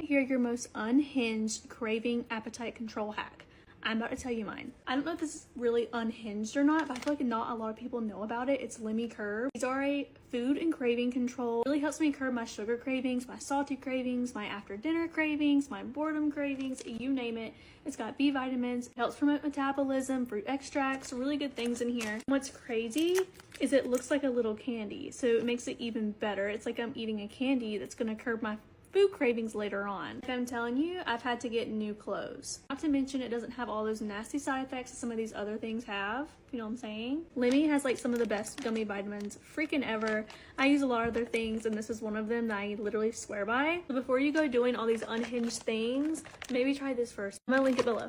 Hear your most unhinged craving appetite control hack. I'm about to tell you mine. I don't know if this is really unhinged or not, but I feel like not a lot of people know about it. It's Lemme Curb. These are a food and craving control. It really helps me curb my sugar cravings, my salty cravings, my after dinner cravings, my boredom cravings, you name it. It's got B vitamins, it helps promote metabolism, fruit extracts, really good things in here. What's crazy is it looks like a little candy, so it makes it even better. It's like I'm eating a candy that's gonna curb my food cravings later on. Like I'm telling you, I've had to get new clothes. Not to mention it doesn't have all those nasty side effects that some of these other things have. You know what I'm saying? Lemme has like some of the best gummy vitamins freaking ever. I use a lot of their things and this is one of them that I literally swear by. So before you go doing all these unhinged things, maybe try this first. I'm gonna link it below.